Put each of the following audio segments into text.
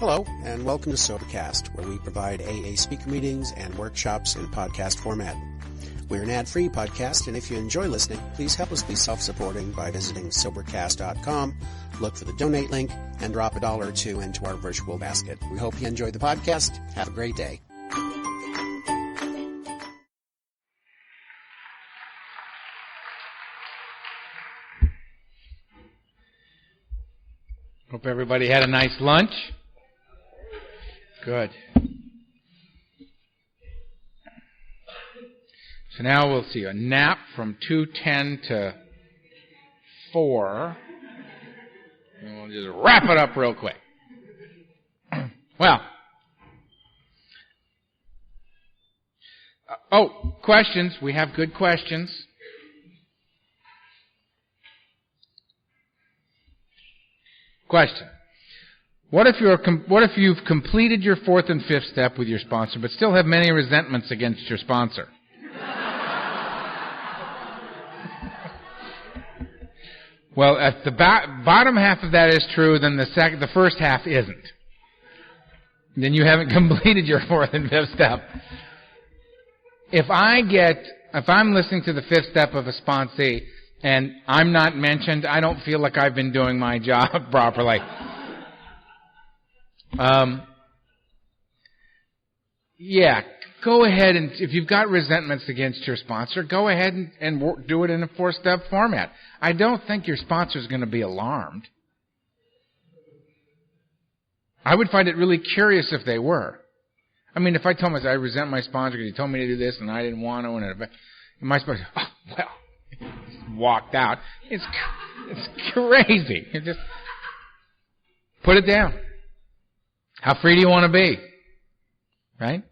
Hello, and welcome to Sobercast, where we provide AA speaker meetings and workshops in podcast format. We're an ad-free podcast, and if you enjoy listening, please help us be self-supporting by visiting Sobercast.com, look for the donate link, and drop $1 or $2 into our virtual basket. We hope you enjoy the podcast. Have a great day. Hope everybody had a nice lunch. Good. So now we'll see a nap from 2:10 to 4. And we'll just wrap it up real quick. Well. Questions. We have good questions. Question. What if you've completed your fourth and fifth step with your sponsor, but still have many resentments against your sponsor? Well, if the bottom half of that is true, then the first half isn't. Then you haven't completed your fourth and fifth step. If I'm listening to the fifth step of a sponsee and I'm not mentioned, I don't feel like I've been doing my job properly. Go ahead and, if you've got resentments against your sponsor, go ahead and do it in a 4-step format. I don't think your sponsor's going to be alarmed. I would find it really curious if they were. I mean, if I told myself I resent my sponsor because he told me to do this and I didn't want to, and my sponsor, walked out. It's crazy. You just put it down. How free do you want to be? Right?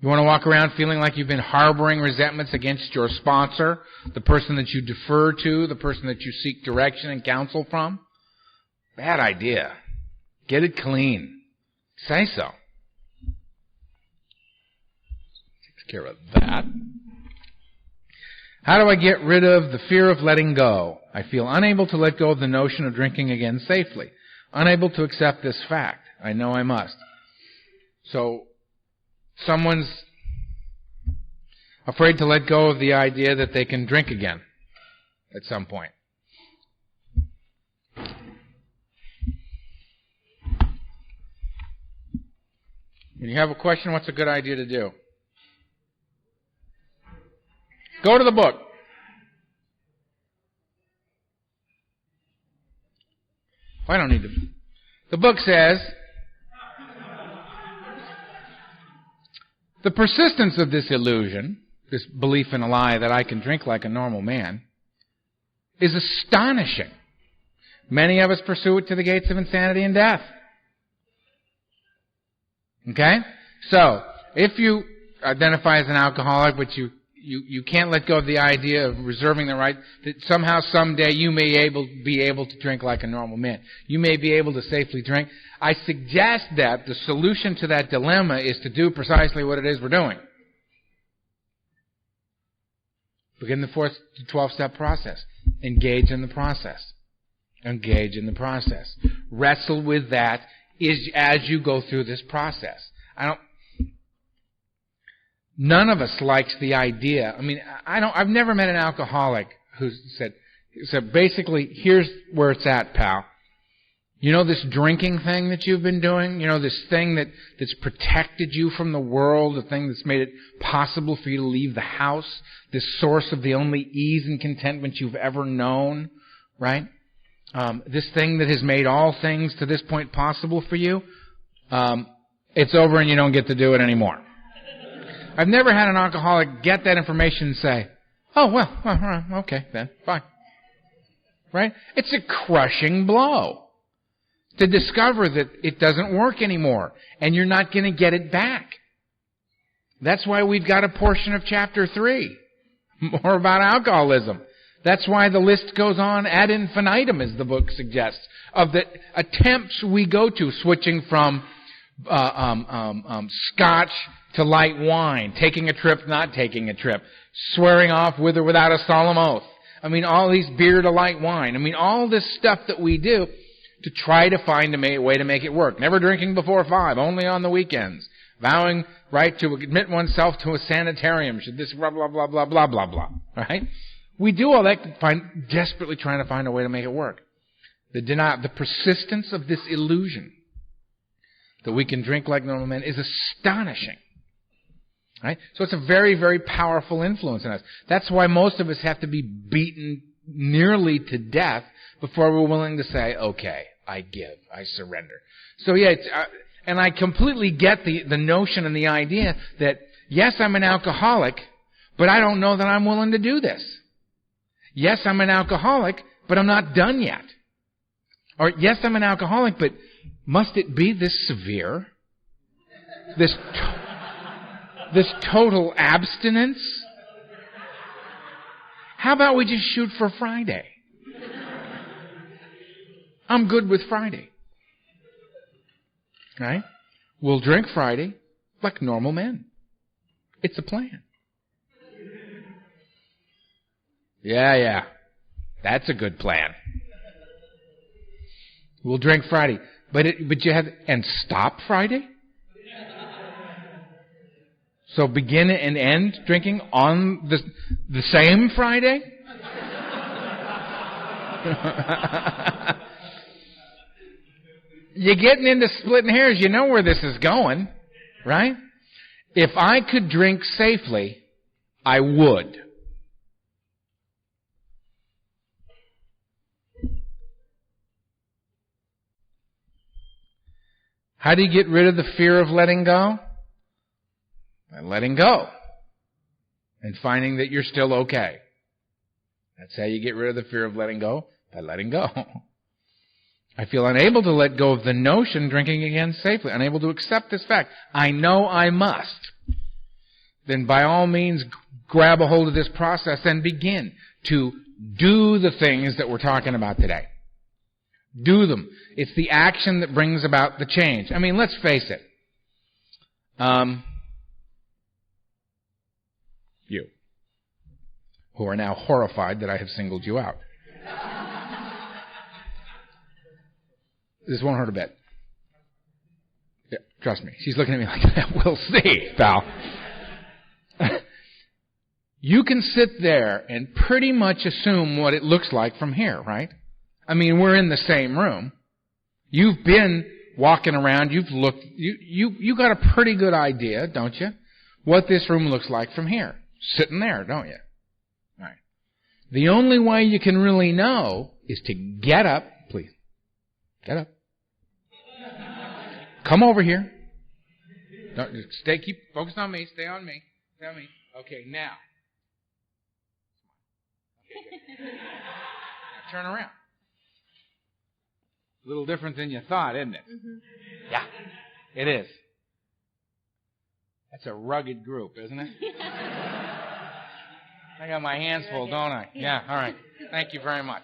You want to walk around feeling like you've been harboring resentments against your sponsor, the person that you defer to, the person that you seek direction and counsel from? Bad idea. Get it clean. Say so. Takes care of that. How do I get rid of the fear of letting go? I feel unable to let go of the notion of drinking again safely. Unable to accept this fact. I know I must. So, someone's afraid to let go of the idea that they can drink again at some point. When you have a question, what's a good idea to do? Go to the book. I don't need to. The book says, the persistence of this illusion, this belief in a lie that I can drink like a normal man, is astonishing. Many of us pursue it to the gates of insanity and death. Okay? So, if you identify as an alcoholic, but you can't let go of the idea of reserving the right that somehow, someday, you may be able to drink like a normal man. You may be able to safely drink. I suggest that the solution to that dilemma is to do precisely what it is we're doing. Begin the 12-step process. Engage in the process. Engage in the process. Wrestle with that as you go through this process. None of us likes the idea. I mean, I've never met an alcoholic who said, basically, here's where it's at, pal. You know this drinking thing that you've been doing? You know this thing that's protected you from the world, the thing that's made it possible for you to leave the house, this source of the only ease and contentment you've ever known, right? This thing that has made all things to this point possible for you, it's over and you don't get to do it anymore. I've never had an alcoholic get that information and say, oh, well, okay, then, fine. Right? It's a crushing blow to discover that it doesn't work anymore, and you're not going to get it back. That's why we've got a portion of Chapter 3, more about alcoholism. That's why the list goes on ad infinitum, as the book suggests, of the attempts we go to, switching from scotch to light wine, taking a trip, not taking a trip, swearing off with or without a solemn oath. I mean, all these beer to light wine. I mean, all this stuff that we do to try to find a way to make it work. Never drinking before 5, only on the weekends. Vowing, right, to admit oneself to a sanitarium, should this blah, blah, blah, blah, blah, blah, blah, right? We do all that desperately trying to find a way to make it work. The persistence of this illusion that we can drink like normal men is astonishing. Right? So it's a very, very powerful influence on us. That's why most of us have to be beaten nearly to death before we're willing to say, okay, I give, I surrender. So yeah, and I completely get the notion and the idea that, yes, I'm an alcoholic, but I don't know that I'm willing to do this. Yes, I'm an alcoholic, but I'm not done yet. Or, yes, I'm an alcoholic, but must it be this severe? This total abstinence? How about we just shoot for Friday? I'm good with Friday. Right? We'll drink Friday like normal men. It's a plan. Yeah. That's a good plan. We'll drink Friday. But you have, and stop Friday? So begin and end drinking on the same Friday? You're getting into splitting hairs. You know where this is going, right? If I could drink safely, I would. How do you get rid of the fear of letting go? By letting go and finding that you're still okay. That's how you get rid of the fear of letting go, by letting go. I feel unable to let go of the notion drinking again safely, unable to accept this fact. I know I must. Then by all means, grab a hold of this process and begin to do the things that we're talking about today. Do them. It's the action that brings about the change. I mean, let's face it. You, who are now horrified that I have singled you out. This won't hurt a bit. Yeah, trust me. She's looking at me like that. We'll see, pal. You can sit there and pretty much assume what it looks like from here, right? I mean, we're in the same room. You've been walking around. You've looked. You got a pretty good idea, don't you, what this room looks like from here? Sitting there, don't you? All right. The only way you can really know is to get up, please. Get up. Come over here. Don't, keep focused on me. Stay on me. Stay on me. Okay, now. Okay, good. Now turn around. A little different than you thought, isn't it? Mm-hmm. Yeah, it is. That's a rugged group, isn't it? I got my hands full, don't I? Yeah, all right. Thank you very much.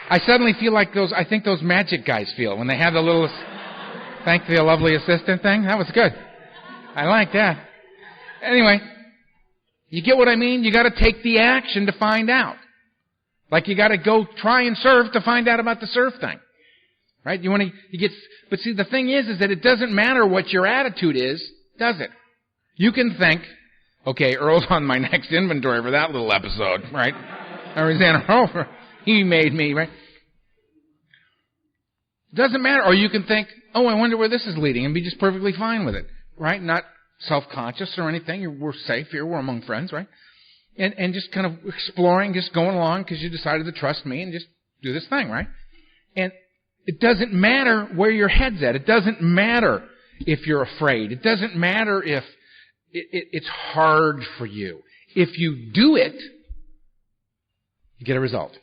I suddenly feel like I think those magic guys feel when they have the little thank the lovely assistant thing. That was good. I like that. Anyway, you get what I mean? You got to take the action to find out. Like you got to go try and surf to find out about the surf thing. Right? But see, the thing is that it doesn't matter what your attitude is, does it? You can think, okay, Earl's on my next inventory for that little episode, right? Or he made me, right? Doesn't matter. Or you can think, oh, I wonder where this is leading, and be just perfectly fine with it, right? Not self-conscious or anything. We're safe here. We're among friends, right? And just kind of exploring, just going along because you decided to trust me and just do this thing, right? And it doesn't matter where your head's at. It doesn't matter if you're afraid. It doesn't matter if it's hard for you. If you do it, you get a result.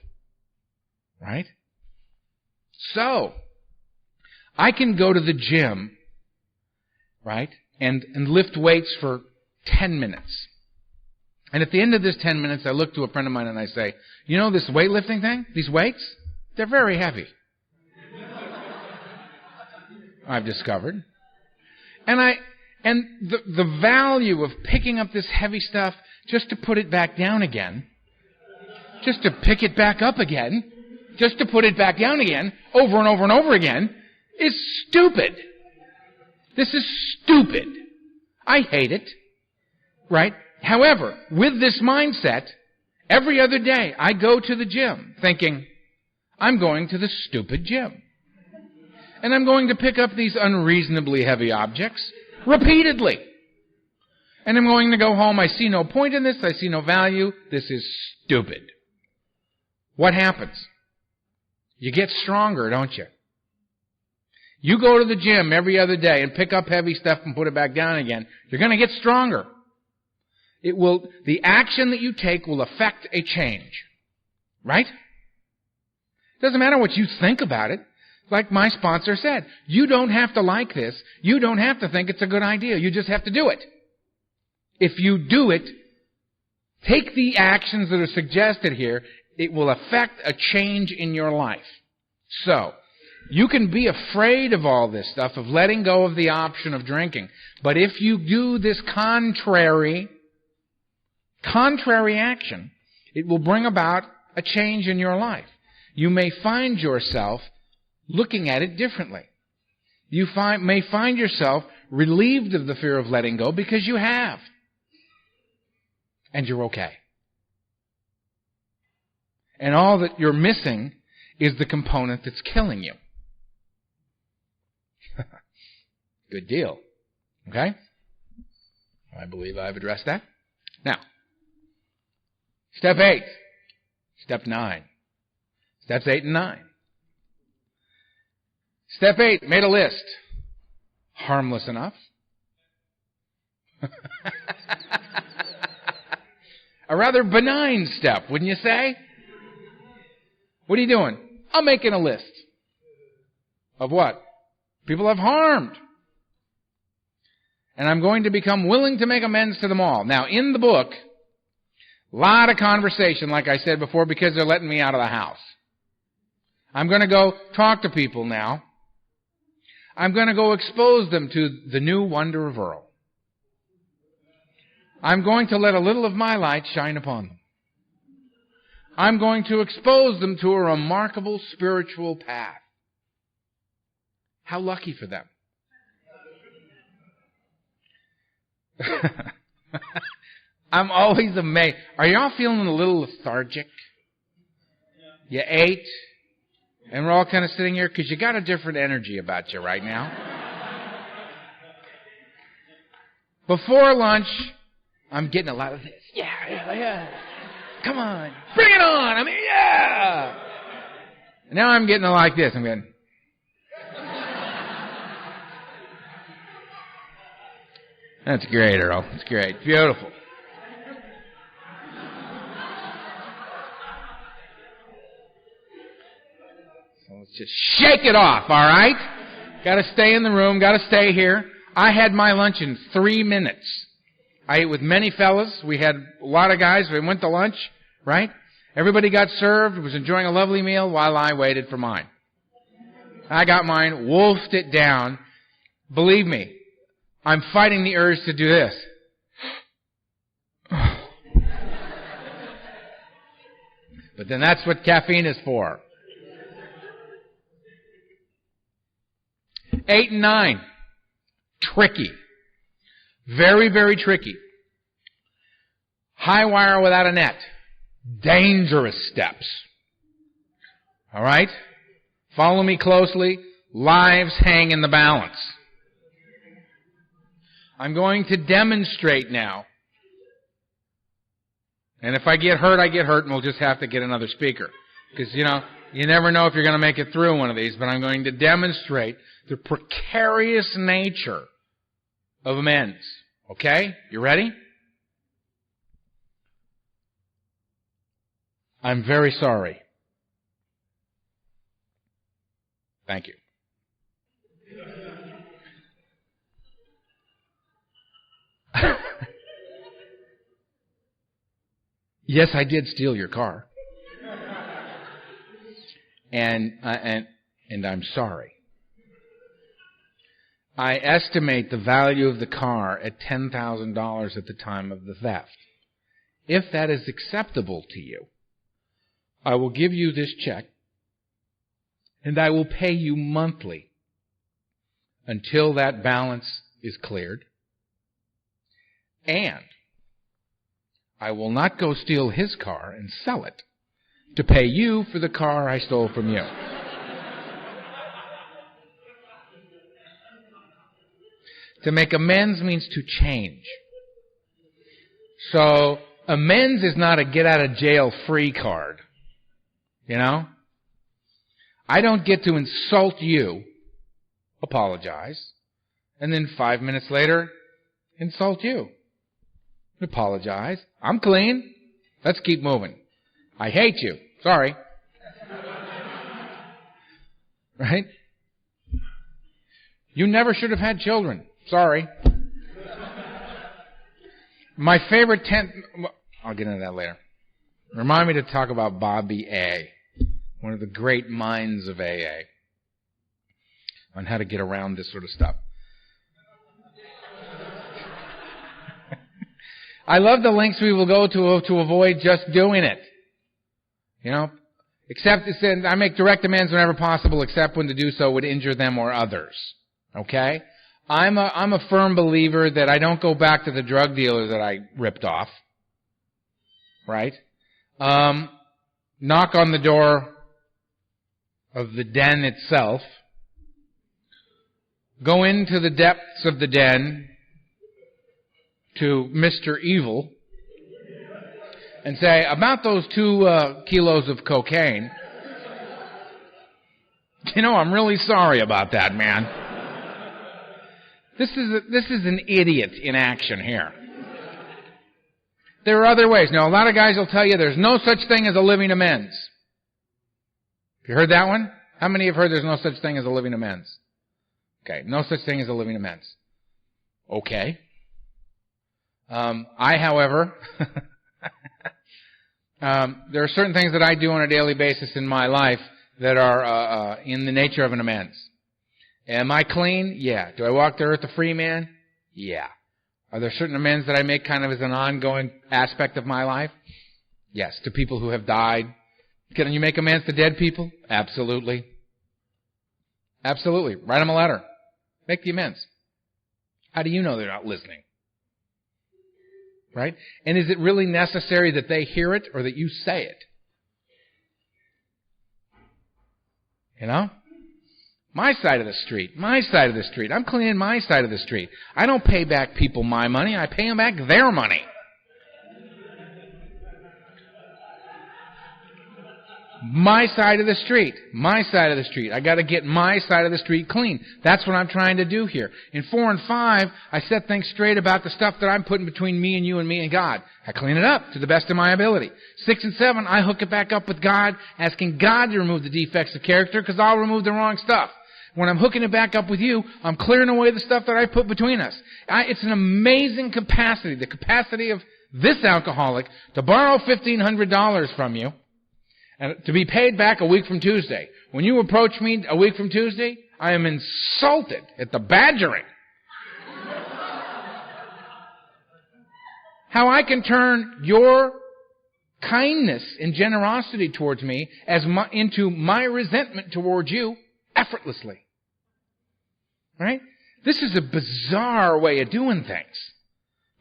Right? So, I can go to the gym, right, and lift weights for 10 minutes. And at the end of this 10 minutes, I look to a friend of mine and I say, you know this weightlifting thing? These weights? They're very heavy. I've discovered. And the value of picking up this heavy stuff just to put it back down again just to pick it back up again, just to put it back down again, over and over and over again, is stupid. This is stupid. I hate it. Right? However, with this mindset, every other day I go to the gym thinking, I'm going to the stupid gym. And I'm going to pick up these unreasonably heavy objects repeatedly. And I'm going to go home. I see no point in this. I see no value. This is stupid. What happens? You get stronger, don't you? You go to the gym every other day and pick up heavy stuff and put it back down again. You're going to get stronger. The action that you take will affect a change. Right? Doesn't matter what you think about it. Like my sponsor said, you don't have to like this. You don't have to think it's a good idea. You just have to do it. If you do it, take the actions that are suggested here, it will affect a change in your life. So, you can be afraid of all this stuff, of letting go of the option of drinking. But if you do this contrary action, it will bring about a change in your life. You may find yourself looking at it differently. You may find yourself relieved of the fear of letting go because you have. And you're okay. And all that you're missing is the component that's killing you. Good deal. Okay? I believe I've addressed that. Now, step 8. Step 9. Steps 8 and 9. Step 8, made a list. Harmless enough. A rather benign step, wouldn't you say? What are you doing? I'm making a list. Of what? People I've harmed. And I'm going to become willing to make amends to them all. Now, in the book, a lot of conversation, like I said before, because they're letting me out of the house. I'm going to go talk to people now. I'm going to go expose them to the new wonder of Earl. I'm going to let a little of my light shine upon them. I'm going to expose them to a remarkable spiritual path. How lucky for them. I'm always amazed. Are y'all feeling a little lethargic? You ate, and we're all kind of sitting here because you got a different energy about you right now. Before lunch, I'm getting a lot of this. Yeah. Come on. Bring it on. I mean, yeah. Now I'm getting like this. I'm getting. That's great, Earl. That's great. Beautiful. So let's just shake it off, all right? Got to stay in the room. Got to stay here. I had my lunch in 3 minutes. I ate with many fellas. We had a lot of guys. We went to lunch, right? Everybody got served, was enjoying a lovely meal while I waited for mine. I got mine, wolfed it down. Believe me, I'm fighting the urge to do this. But then that's what caffeine is for. 8 and 9. Tricky. Very, very tricky. High wire without a net. Dangerous steps. All right? Follow me closely. Lives hang in the balance. I'm going to demonstrate now. And if I get hurt, I get hurt, and we'll just have to get another speaker. Because, you never know if you're going to make it through one of these, but I'm going to demonstrate the precarious nature of amends. Okay? You ready? I'm very sorry. Thank you. Yes, I did steal your car. And I'm sorry. I estimate the value of the car at $10,000 at the time of the theft. If that is acceptable to you, I will give you this check, and I will pay you monthly until that balance is cleared. And I will not go steal his car and sell it to pay you for the car I stole from you. To make amends means to change. So, amends is not a get-out-of-jail-free card. You know? I don't get to insult you, apologize, and then 5 minutes later, insult you. Apologize. I'm clean. Let's keep moving. I hate you. Sorry. Right? You never should have had children. Sorry. My favorite I'll get into that later. Remind me to talk about Bobby A., one of the great minds of AA, on how to get around this sort of stuff. I love the lengths we will go to avoid just doing it. You know, I make direct amends whenever possible, except when to do so would injure them or others. Okay? I'm a firm believer that I don't go back to the drug dealer that I ripped off. Right? Knock on the door of the den itself. Go into the depths of the den to Mr. Evil and say, about those 2 kilos of cocaine, you know, I'm really sorry about that, man. This is an idiot in action here. There are other ways. Now, a lot of guys will tell you there's no such thing as a living amends. Have you heard that one? How many have heard there's no such thing as a living amends? Okay, no such thing as a living amends. Okay. However, there are certain things that I do on a daily basis in my life that are in the nature of an amends. Am I clean? Yeah. Do I walk the earth a free man? Yeah. Are there certain amends that I make kind of as an ongoing aspect of my life? Yes. To people who have died. Can you make amends to dead people? Absolutely. Absolutely. Write them a letter. Make the amends. How do you know they're not listening? Right? And is it really necessary that they hear it or that you say it? You know? My side of the street. My side of the street. I'm cleaning my side of the street. I don't pay back people my money. I pay them back their money. My side of the street. My side of the street. I got to get my side of the street clean. That's what I'm trying to do here. In 4 and 5, I set things straight about the stuff that I'm putting between me and you and me and God. I clean it up to the best of my ability. 6 and 7, I hook it back up with God, asking God to remove the defects of character because I'll remove the wrong stuff. When I'm hooking it back up with you, I'm clearing away the stuff that I put between us. It's an amazing capacity, the capacity of this alcoholic to borrow $1,500 from you and to be paid back a week from Tuesday. When you approach me a week from Tuesday, I am insulted at the badgering. How I can turn your kindness and generosity towards me into my resentment towards you effortlessly. Right? This is a bizarre way of doing things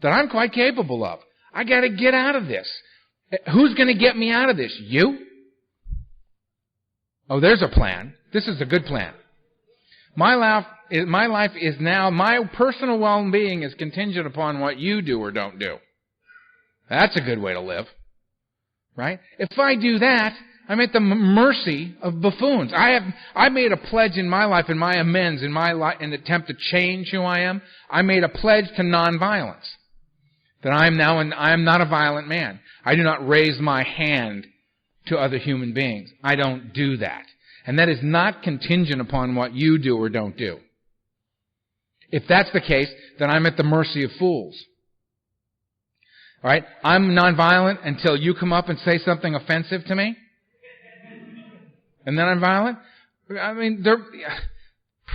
that I'm quite capable of. I got to get out of this. Who's going to get me out of this? You? Oh, there's a plan. This is a good plan. My life is now, my personal well-being is contingent upon what you do or don't do. That's a good way to live. Right? If I do that, I'm at the mercy of buffoons. I made a pledge in my life, in my amends, in my life, in an attempt to change who I am. I made a pledge to nonviolence. That I am not a violent man. I do not raise my hand to other human beings. I don't do that. And that is not contingent upon what you do or don't do. If that's the case, then I'm at the mercy of fools. All right? I'm nonviolent until you come up and say something offensive to me. And then I'm violent? I mean,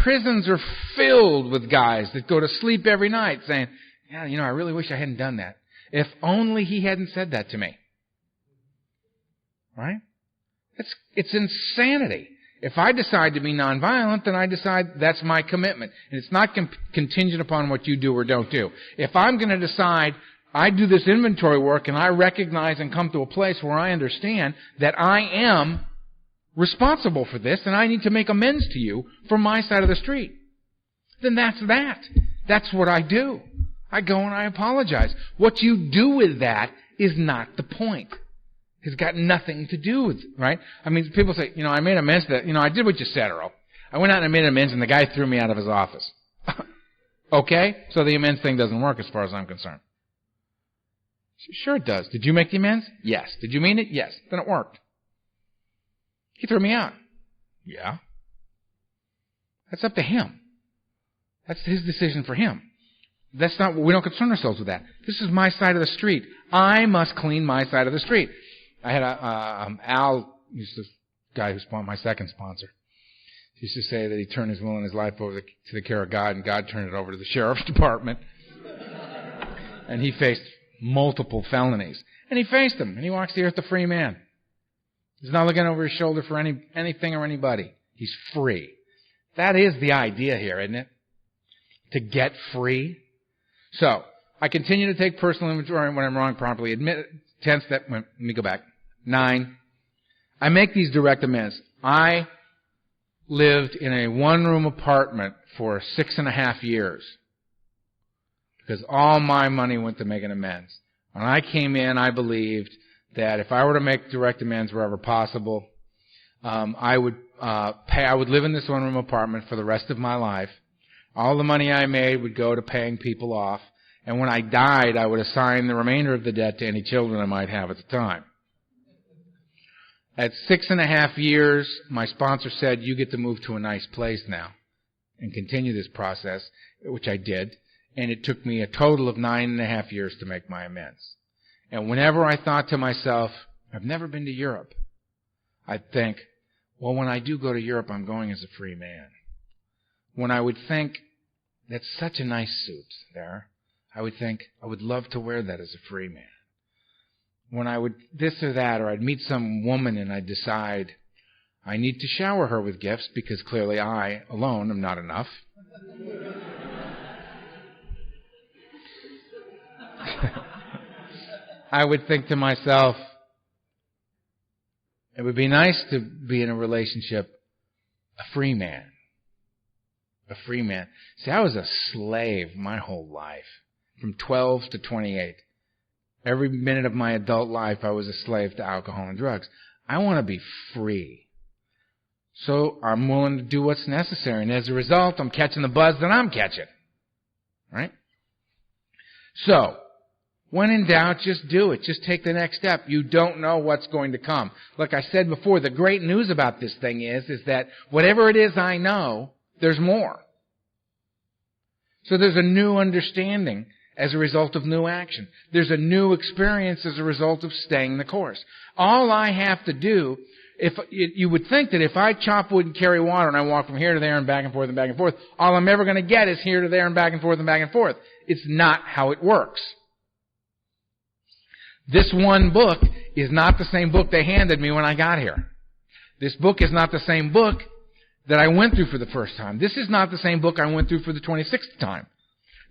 prisons are filled with guys that go to sleep every night saying, yeah, I really wish I hadn't done that. If only he hadn't said that to me. Right? It's insanity. If I decide to be nonviolent, then I decide that's my commitment. And it's not contingent upon what you do or don't do. If I'm going to decide I do this inventory work and I recognize and come to a place where I understand that I am responsible for this and I need to make amends to you from my side of the street, then that's that. That's what I do. I go and I apologize. What you do with that is not the point. It's got nothing to do with, right? I mean, people say, I made amends that, I did what you said, Earl. I went out and I made amends and the guy threw me out of his office. Okay? So the amends thing doesn't work as far as I'm concerned. Sure it does. Did you make the amends? Yes. Did you mean it? Yes. Then it worked. He threw me out. Yeah. That's up to him. That's his decision for him. That's not, we don't concern ourselves with that. This is my side of the street. I must clean my side of the street. I had Al, this guy who's my second sponsor. He used to say that he turned his will and his life over to the care of God, and God turned it over to the sheriff's department. And he faced multiple felonies. And he faced them, and he walks the earth a free man. He's not looking over his shoulder for anything or anybody. He's free. That is the idea here, isn't it? To get free. So, I continue to take personal inventory when I'm wrong promptly. Admit, 10th step, let me go back. 9. I make these direct amends. I lived in a one-room apartment for 6.5 years because all my money went to making amends. When I came in, I believed that if I were to make direct amends wherever possible, I would live in this one-room apartment for the rest of my life. All the money I made would go to paying people off, and when I died, I would assign the remainder of the debt to any children I might have at the time. At 6.5 years, my sponsor said, you get to move to a nice place now and continue this process, which I did, and it took me a total of 9.5 years to make my amends. And whenever I thought to myself, I've never been to Europe, I'd think, well, when I do go to Europe, I'm going as a free man. When I would think, that's such a nice suit there, I would think, I would love to wear that as a free man. When I would this or that, or I'd meet some woman and I'd decide, I need to shower her with gifts because clearly I, alone, am not enough. I would think to myself, it would be nice to be in a relationship, a free man. A free man. See, I was a slave my whole life, from 12 to 28. Every minute of my adult life, I was a slave to alcohol and drugs. I want to be free. So I'm willing to do what's necessary. And as a result, I'm catching the buzz that I'm catching. Right? So, when in doubt, just do it. Just take the next step. You don't know what's going to come. Like I said before, the great news about this thing is that whatever it is I know, there's more. So there's a new understanding as a result of new action. There's a new experience as a result of staying the course. All I have to do, you would think that if I chop wood and carry water and I walk from here to there and back and forth and back and forth, all I'm ever going to get is here to there and back and forth and back and forth. It's not how it works. This one book is not the same book they handed me when I got here. This book is not the same book that I went through for the first time. This is not the same book I went through for the 26th time.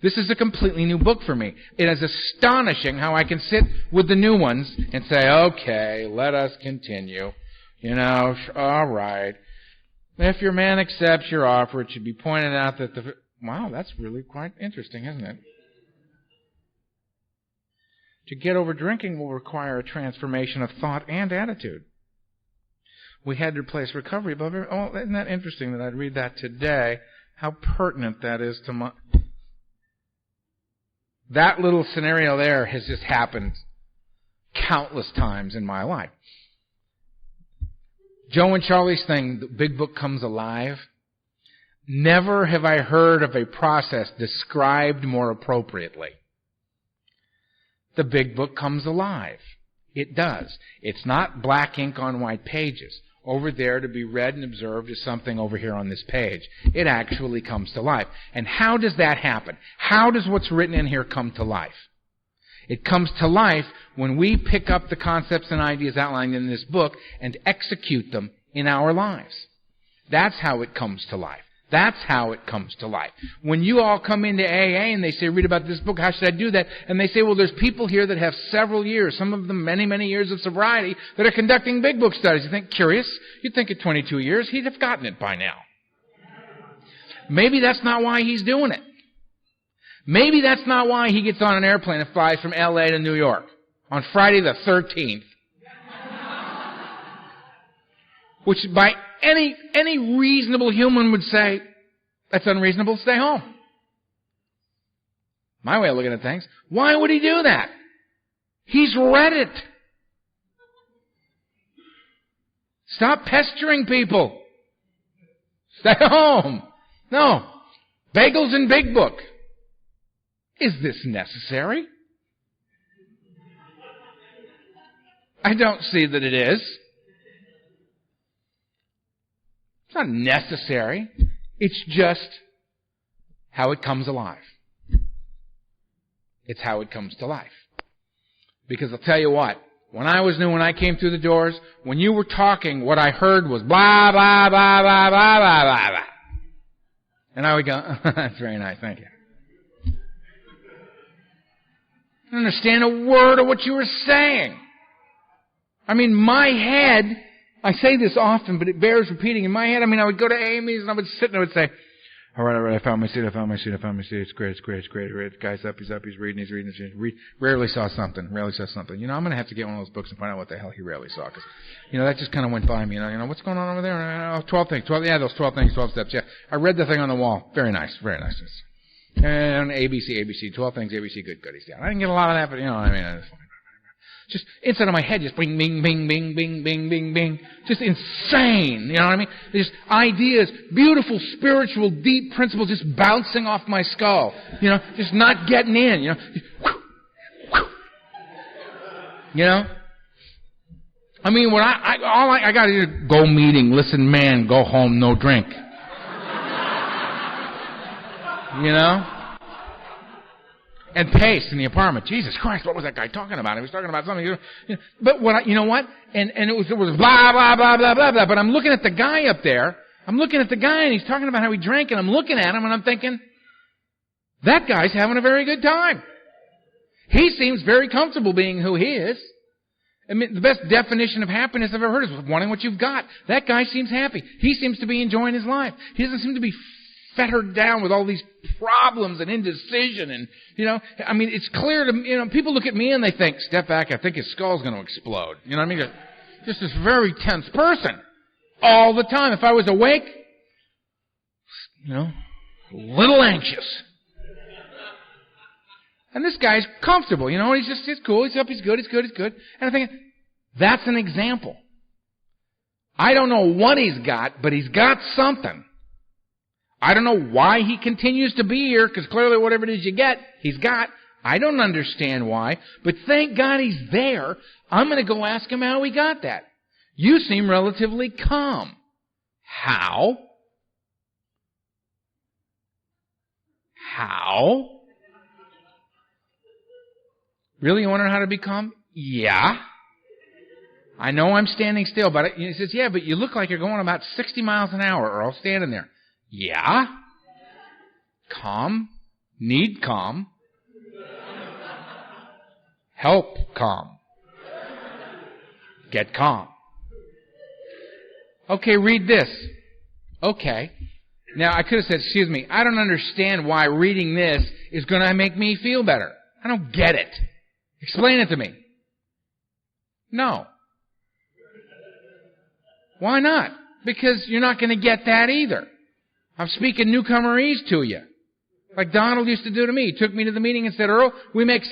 This is a completely new book for me. It is astonishing how I can sit with the new ones and say, okay, let us continue. All right. If your man accepts your offer, it should be pointed out that wow, that's really quite interesting, isn't it? To get over drinking will require a transformation of thought and attitude. We had to replace recovery above everything. Oh, isn't that interesting that I'd read that today? How pertinent that is to my... That little scenario there has just happened countless times in my life. Joe and Charlie's thing, the big book comes alive. Never have I heard of a process described more appropriately. The big book comes alive. It does. It's not black ink on white pages. Over there to be read and observed is something over here on this page. It actually comes to life. And how does that happen? How does what's written in here come to life? It comes to life when we pick up the concepts and ideas outlined in this book and execute them in our lives. That's how it comes to life. That's how it comes to life. When you all come into AA and they say, read about this book, how should I do that? And they say, well, there's people here that have several years, some of them many, many years of sobriety, that are conducting big book studies. You think, curious? You'd think at 22 years he'd have gotten it by now. Maybe that's not why he's doing it. Maybe that's not why he gets on an airplane and flies from LA to New York on Friday the 13th. Which by any reasonable human would say, that's unreasonable, stay home. My way of looking at things, why would he do that? He's read it. Stop pestering people. Stay home. No. Bagels and Big Book. Is this necessary? I don't see that it is. It's not necessary. It's just how it comes alive. It's how it comes to life. Because I'll tell you what, when I was new, when I came through the doors, when you were talking, what I heard was blah, blah, blah, blah, blah, blah, blah, blah. And I would go, that's very nice, thank you. I don't understand a word of what you were saying. I mean, my head, I say this often, but it bears repeating. In my head, I would go to AA meetings and I would sit and I would say, all right, I found my seat, it's great. The guy's up, he's reading. Rarely saw something. I'm going to have to get one of those books and find out what the hell he rarely saw. Because, that just kind of went by me. What's going on over there? 12 things. 12 steps. Yeah, I read the thing on the wall. Very nice. And ABC, 12 things, ABC, good, he's down. I didn't get a lot of that, but, just inside of my head, just bing, bing, bing, bing, bing, bing, bing, bing. Just insane, Just ideas, beautiful, spiritual, deep principles just bouncing off my skull. Just not getting in, When I got to do, go meeting, listen man, go home, no drink. And pace in the apartment. Jesus Christ, what was that guy talking about? He was talking about something. But you know what? And it was blah, blah, blah, blah, blah, blah. But I'm looking at the guy up there. I'm looking at the guy and he's talking about how he drank and I'm looking at him and I'm thinking, that guy's having a very good time. He seems very comfortable being who he is. The best definition of happiness I've ever heard is wanting what you've got. That guy seems happy. He seems to be enjoying his life. He doesn't seem to be fettered down with all these problems and indecision and, it's clear to, people look at me and they think, step back, I think his skull's going to explode. Just this very tense person all the time. If I was awake, a little anxious. And this guy's comfortable, he's cool, he's up, he's good. And I think, that's an example. I don't know what he's got, but he's got something. I don't know why he continues to be here, because clearly whatever it is you get, he's got. I don't understand why, but thank God he's there. I'm going to go ask him how he got that. You seem relatively calm. How? Really, you want to know how to be calm? Yeah. I know I'm standing still, but he says, yeah, but you look like you're going about 60 miles an hour, Earl, standing there. Yeah. Calm. Need calm. Help calm. Get calm. Okay, read this. Okay. Now, I could have said, excuse me, I don't understand why reading this is going to make me feel better. I don't get it. Explain it to me. No. Why not? Because you're not going to get that either. I'm speaking newcomerese to you. Like Donald used to do to me. He took me to the meeting and said, Earl, we make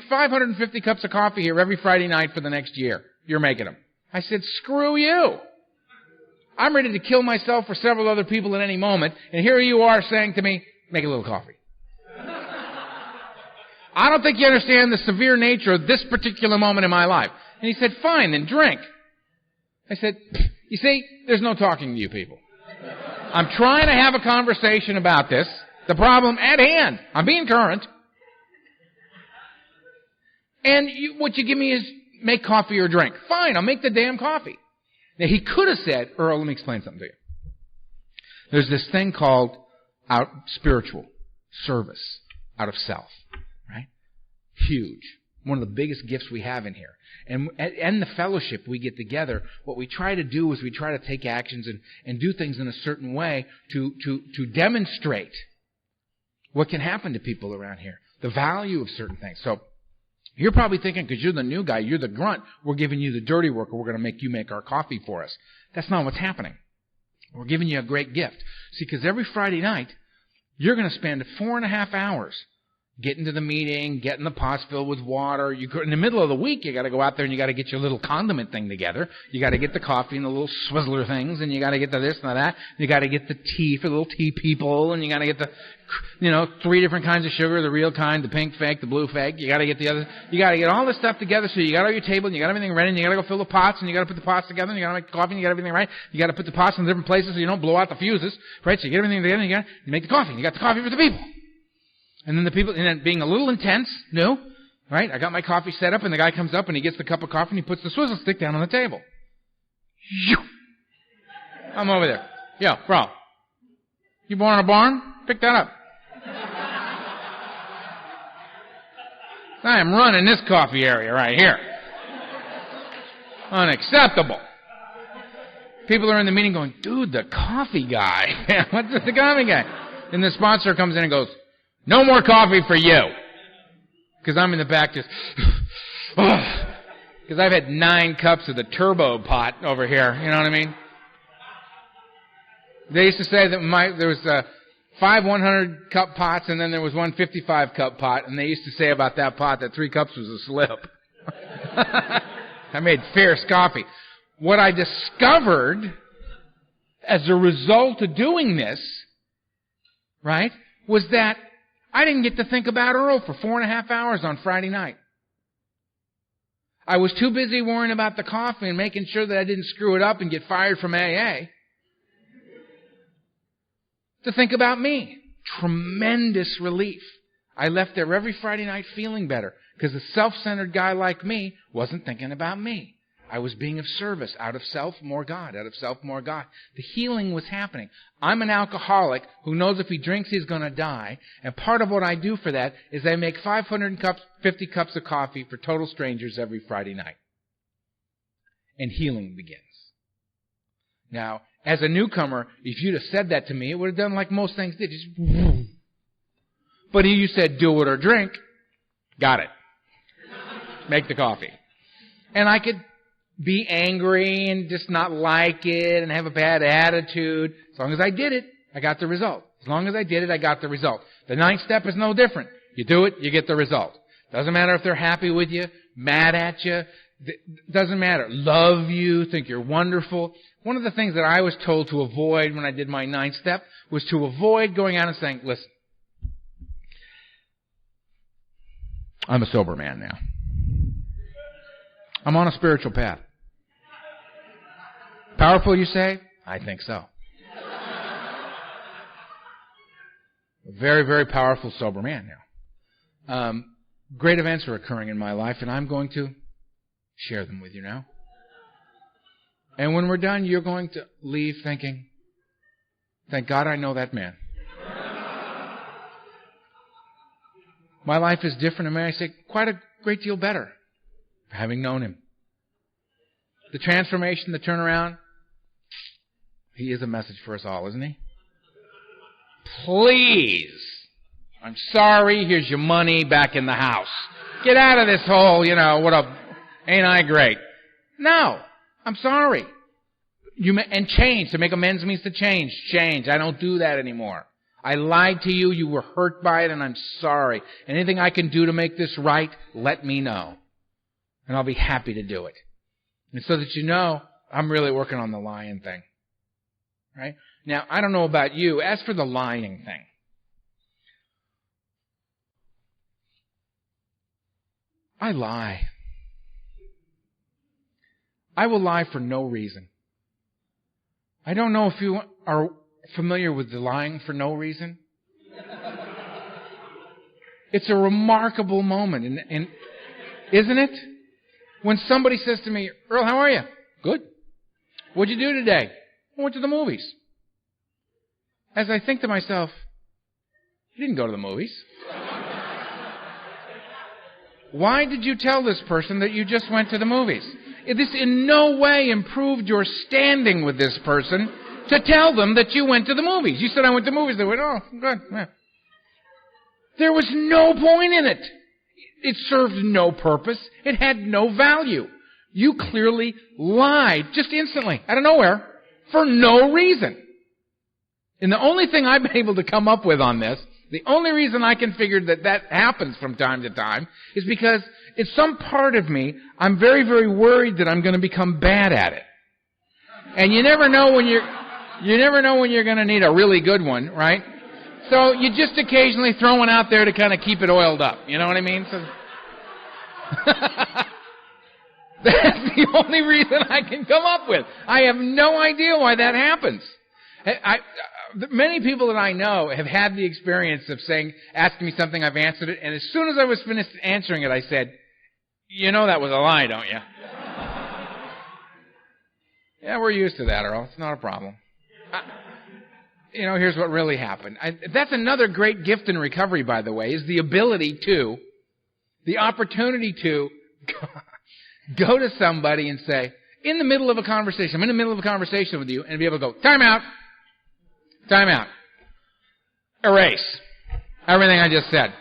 550 cups of coffee here every Friday night for the next year. You're making them. I said, screw you. I'm ready to kill myself for several other people at any moment, and here you are saying to me, make a little coffee. I don't think you understand the severe nature of this particular moment in my life. And he said, fine, then drink. I said, you see, there's no talking to you people. I'm trying to have a conversation about this, the problem at hand. I'm being current. And what you give me is make coffee or drink. Fine, I'll make the damn coffee. Now, he could have said, Earl, let me explain something to you. There's this thing called spiritual service out of self, right? Huge. One of the biggest gifts we have in here. And the fellowship we get together, what we try to do is we try to take actions and do things in a certain way to demonstrate what can happen to people around here, the value of certain things. So you're probably thinking, because you're the new guy, you're the grunt, we're giving you the dirty work, or we're going to make you make our coffee for us. That's not what's happening. We're giving you a great gift. See, because every Friday night, you're going to spend 4.5 hours getting to the meeting, getting the pots filled with water. In the middle of the week, you got to go out there and you got to get your little condiment thing together. You got to get the coffee and the little swizzler things, and you got to get the this and the that. You got to get the tea for the little tea people, and you got to get the, 3 different kinds of sugar, the real kind, the pink fake, the blue fake. You got to get the other. You got to get all this stuff together. So you got all your table, and you got everything ready, and you got to go fill the pots, and you got to put the pots together, and you got to make the coffee, and you got everything right. You got to put the pots in different places so you don't blow out the fuses, right? So you get everything together, and you make the coffee, and you got the coffee for the people. And then the people, and then being a little intense, right? I got my coffee set up, and the guy comes up, and he gets the cup of coffee, and he puts the swizzle stick down on the table. I'm over there. Yo, bro. You born in a barn? Pick that up. I am running this coffee area right here. Unacceptable. People are in the meeting going, dude, the coffee guy. What's the coffee guy? And the sponsor comes in and goes, no more coffee for you. Because I'm in the back just, because I've had 9 cups of the turbo pot over here. You know what I mean? They used to say that there was 5 100-cup pots, and then there was one 55-cup pot, and they used to say about that pot that 3 cups was a slip. I made fierce coffee. What I discovered as a result of doing this, right, was that I didn't get to think about Earl for 4.5 hours on Friday night. I was too busy worrying about the coffee and making sure that I didn't screw it up and get fired from AA to think about me. Tremendous relief. I left there every Friday night feeling better because a self-centered guy like me wasn't thinking about me. I was being of service. Out of self, more God. Out of self, more God. The healing was happening. I'm an alcoholic who knows if he drinks, he's going to die. And part of what I do for that is I make 550 cups of coffee for total strangers every Friday night. And healing begins. Now, as a newcomer, if you'd have said that to me, it would have done like most things did. Just, but you said, do it or drink. Got it. Make the coffee. And I could be angry and just not like it and have a bad attitude. As long as I did it, I got the result. As long as I did it, I got the result. The 9th step is no different. You do it, you get the result. Doesn't matter if they're happy with you, mad at you. Doesn't matter. Love you, think you're wonderful. One of the things that I was told to avoid when I did my 9th step was to avoid going out and saying, listen, I'm a sober man now. I'm on a spiritual path. Powerful, you say? I think so. A very, very powerful sober man now. Great events are occurring in my life, and I'm going to share them with you now. And when we're done, you're going to leave thinking, thank God I know that man. My life is different, and may I say, quite a great deal better for having known him. The transformation, the turnaround, he is a message for us all, isn't he? Please. I'm sorry, here's your money back in the house. Get out of this whole, ain't I great? No, I'm sorry. And change. To make amends means to change. Change. I don't do that anymore. I lied to you, you were hurt by it, and I'm sorry. Anything I can do to make this right, let me know. And I'll be happy to do it. And so that you know, I'm really working on the lying thing. Right? Now, I don't know about you. As for the lying thing, I lie. I will lie for no reason. I don't know if you are familiar with the lying for no reason. It's a remarkable moment. Isn't it? When somebody says to me, Earl, how are you? Good. What'd you do today? I went to the movies. As I think to myself, you didn't go to the movies. Why did you tell this person that you just went to the movies? This in no way improved your standing with this person to tell them that you went to the movies. You said, I went to the movies. They went, oh, good. Yeah. There was no point in it. It served no purpose. It had no value. You clearly lied just instantly, out of nowhere, for no reason. And the only thing I've been able to come up with on this, the only reason I can figure that happens from time to time, is because in some part of me, I'm very, very worried that I'm going to become bad at it. And you never know when you're going to need a really good one, right? So you just occasionally throw one out there to kind of keep it oiled up. You know what I mean? So that's the only reason I can come up with. I have no idea why that happens. Many people that I know have had the experience of asking me something, I've answered it, and as soon as I was finished answering it, I said, you know that was a lie, don't you? Yeah, we're used to that, Earl. It's not a problem. Here's what really happened. That's another great gift in recovery, by the way, is the opportunity to go to somebody and say, I'm in the middle of a conversation with you, and be able to go, time out. Erase everything I just said.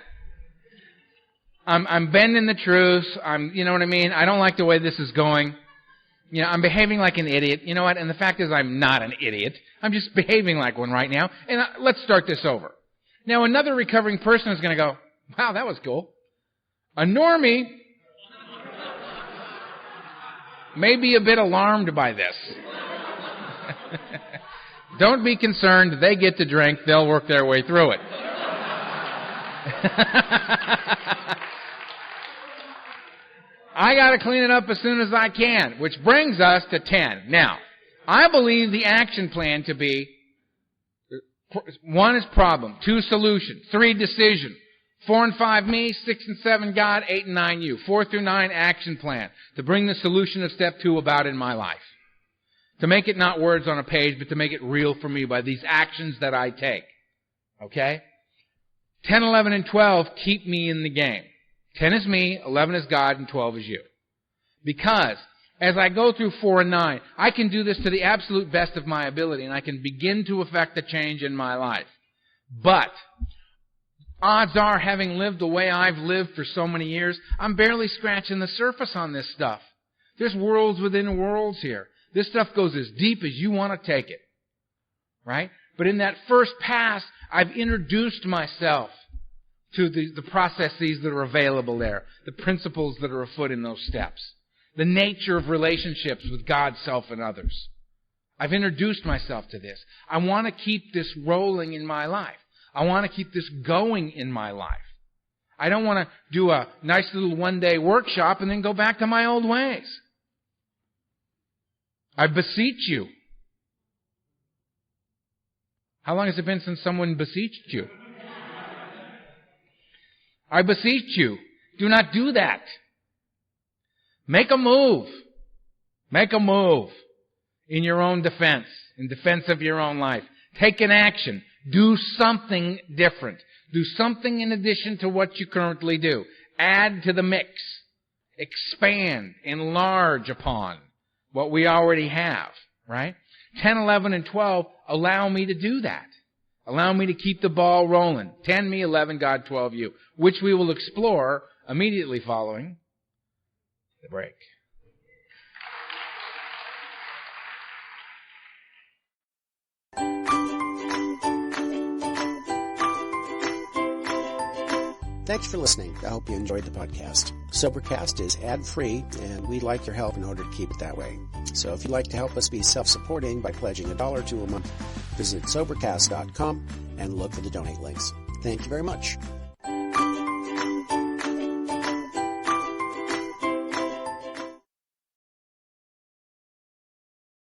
I'm bending the truth. You know what I mean? I don't like the way this is going. I'm behaving like an idiot. You know what? And the fact is I'm not an idiot. I'm just behaving like one right now. And let's start this over. Now, another recovering person is going to go, wow, that was cool. A normie may be a bit alarmed by this. Don't be concerned. They get to drink. They'll work their way through it. I got to clean it up as soon as I can, which brings us to 10. Now, I believe the action plan to be 1 is problem, 2 solution, 3 decision, 4 and 5 me, 6 and 7 God, 8 and 9 you. 4 through 9 action plan to bring the solution of step 2 about in my life. To make it not words on a page, but to make it real for me by these actions that I take. Okay? 10, 11, and 12 keep me in the game. 10 is me, 11 is God, and 12 is you. Because as I go through 4 and 9, I can do this to the absolute best of my ability, and I can begin to effect a change in my life. But odds are, having lived the way I've lived for so many years, I'm barely scratching the surface on this stuff. There's worlds within worlds here. This stuff goes as deep as you want to take it. Right? But in that first pass, I've introduced myself to the processes that are available there, the principles that are afoot in those steps, the nature of relationships with God, self, and others. I've introduced myself to this. I want to keep this rolling in my life. I want to keep this going in my life. I don't want to do a nice little one-day workshop and then go back to my old ways. I beseech you. How long has it been since someone beseeched you? I beseech you, do not do that. Make a move. Make a move in your own defense, in defense of your own life. Take an action. Do something different. Do something in addition to what you currently do. Add to the mix. Expand. Enlarge upon what we already have, right? 10, 11, and 12 allow me to do that. Allow me to keep the ball rolling. 10 me, 11 God, 12 you, which we will explore immediately following the break. Thanks for listening. I hope you enjoyed the podcast. Sobercast is ad-free, and we'd like your help in order to keep it that way. So if you'd like to help us be self-supporting by pledging $1 or $2 a month, visit Sobercast.com and look for the donate links. Thank you very much.